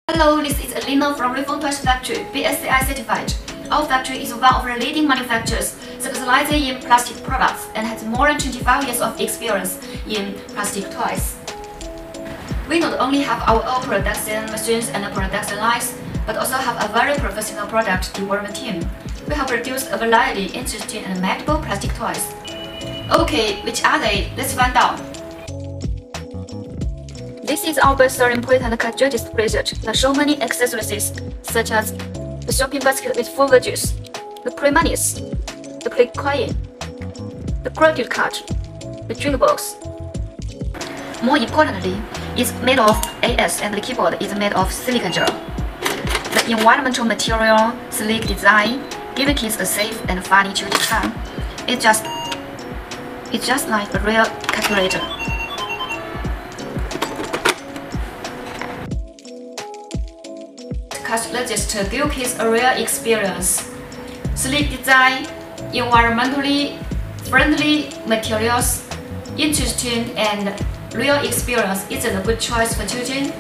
Hello, this is Alina from Refund Toys Factory, BSCI certified. Our factory is one of the leading manufacturers specializing in plastic products and has more than 25 years of experience in plastic toys. We not only have our own production machines and production lines, but also have a very professional product development team. We have produced a variety of interesting and multiple plastic toys. Okay, which are they? Let's find out. This is our best-selling print and gadget playset that show many accessories such as the shopping basket with full veggies, the play monies, the play coin, the credit card, the drink box. More importantly, it's made of AS and the keyboard is made of silicone gel. The environmental material, sleek design, giving kids a safe and fun intuitive time. It's just like a real calculator. Castles to give kids a real experience. Sleek design, environmentally friendly materials, interesting and real experience is a good choice for children.